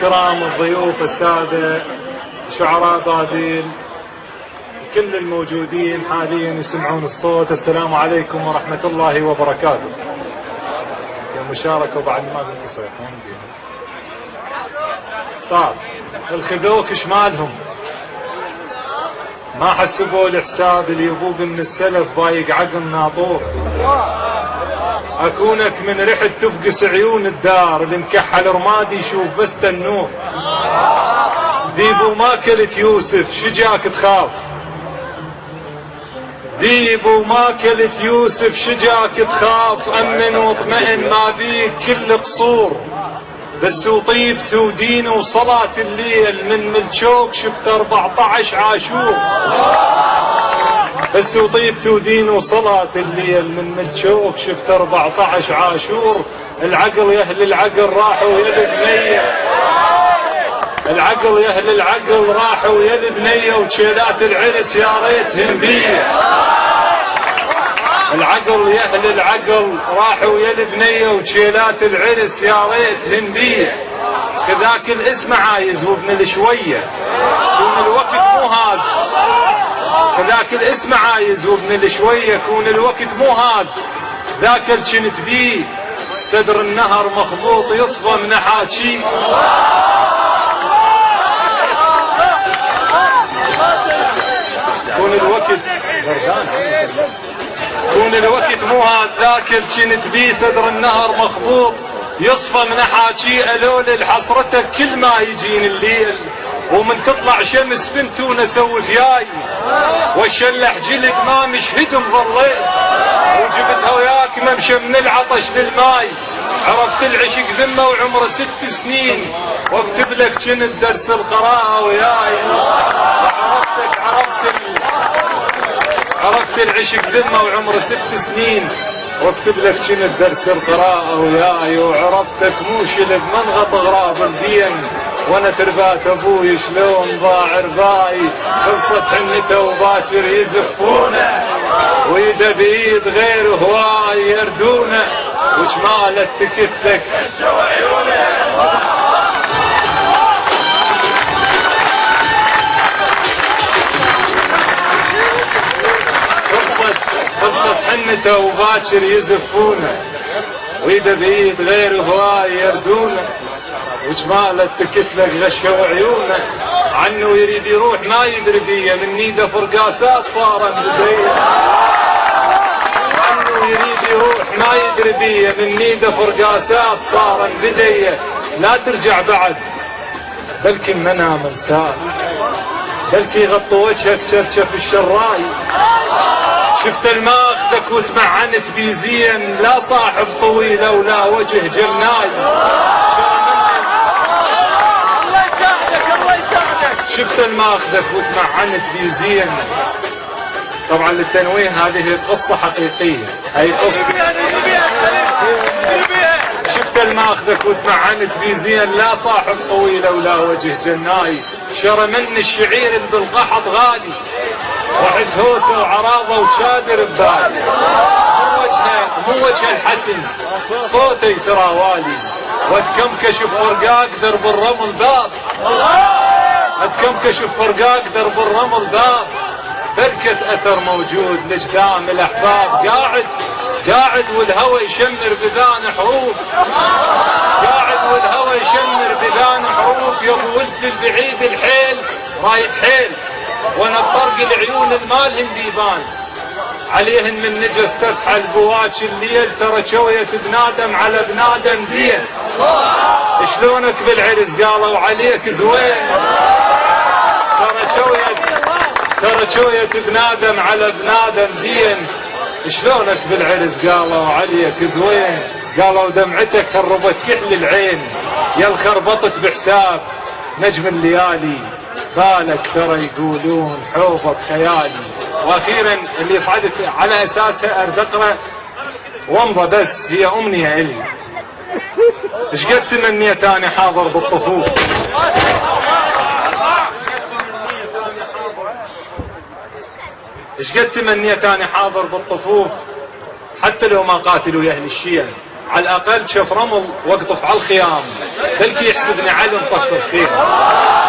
الكرام الضيوف السادة شعراء بابل كل الموجودين حاليا يسمعون الصوت، السلام عليكم ورحمة الله وبركاته. يا مشاركة وبعد ما تصيحون صار الخذوك شمالهم ما حسبوا الحساب اللي يبوق من السلف بايق عقل ناطور. اكونك من ريحة تفقس عيون الدار اللي مكحل رمادي يشوف بس النور. ذيب وما كلت يوسف شجاك تخاف، ذيب وما كلت يوسف شجاك تخاف، امن واطمئن ما بيك كل قصور. بس وطيبت ودين وصلاة الليل من ملشوك شفت 14 عاشور. بس وطيبت ودين وصلاة الليل من ملشوك شفت 14 عاشور. العقل يا اهل العقل راحوا يا البنية، العقل يا اهل العقل راحوا يا البنية وشيلات العرس يا ريتهم بيه. العقل يا اهل العقل راحوا يا البنية وشيلات العرس يا ريتهم بيه. كذاك الاسم عايز وابن الشوية كون الوقت مو هاد، كذاك الاسم عايز وابن الشوية كون الوقت مو هاد. ذاك الجنت بيه صدر النهر مخبوط يصفى من حاجي. كون الوقت كون الوقت مو هاد. ذاك الجنت بيه صدر النهر مخبوط يصفى من حاجي. الول الحسرتك كل ما يجين الليل ومن تطلع شمس بنتونا سوي فياي. والشلح جلد ما مشهدهم ظليت وجبتها وياك ممشى من العطش للماي. عرفت العشق ذمة وعمره 6 سنين واكتب لك كنت درس القراءة وياي. عرفت العشق ذمة وعمره 6 سنين واكتب لك كنت درس القراءة وياي. وعرفتك مو شلب منغط غراب الدين وانا تربات ابوي شلون ضاع رباي. خلصت حنته وباكر يزفونه ويده بايد غير هواي يردونه وجمالك تكتلك هشوا عيونه. خلصت حنته وباكر يزفونه ويده بايد غير هواي يردونه وجماله تكتلك غشوا عيونه. عنه يريد يروح ما يدري بيه من نيده فرقاسات صار بديه. عنه يريد يروح ما يدري بيه من نيده فرقاسات صار بديه. لا ترجع بعد بلكي منام انسان بلكي غطوا وجهك شرشف الشراي. شفت الماخذك وتمعنت بي زين لا صاحب طويله ولا وجه جرناي. شفت الماخذك وتمعنت بي زين. طبعا للتنويه هذه قصة حقيقية، هي قصة. شفت الماخذك وتمعنت بي زين لا صاحب طويله ولا وجه جناي. شرى من الشعير اللي بالقحط غالي وحس هوسه وعراضه وشادر ببالي. مو وجه الحسن صوتي ترى والي واتكمكش فرقاق درب الرمل باب. اتكمكش فرقاق درب الرمل باب. بركة اثر موجود لجدام الاحباب. قاعد والهوى يشمر بذان حروف. قاعد والهوى يشمر بذان حروف. يا ابو ولد البعيد الحيل رايح حيل وانا بطرق العيون المالهم بيبان. عليهن من نجس تفحل بواج الليل ترى شوية بنادم على بنادم دين. شلونك بالعرس قالوا عليك زوين. ترى شوية بنادم على بنادم دين. شلونك بالعرس قالوا عليك زوين. قالوا دمعتك خربت كحل العين يا الخربطت بحساب نجم الليالي. بالك ترى يقولون حوضة خيالي. واخيرا اللي صعدت على اساسها اردقره ومضة بس هي امنية الي. ايش قد تمنيت اني حاضر بالطفوف. ايش قد تمنيت اني حاضر بالطفوف حتى لو ما قاتلوا يا اهل الشيم على الأقل شوف رمل واقطف على الخيام، بلكي يحسبني علم طفل فيها.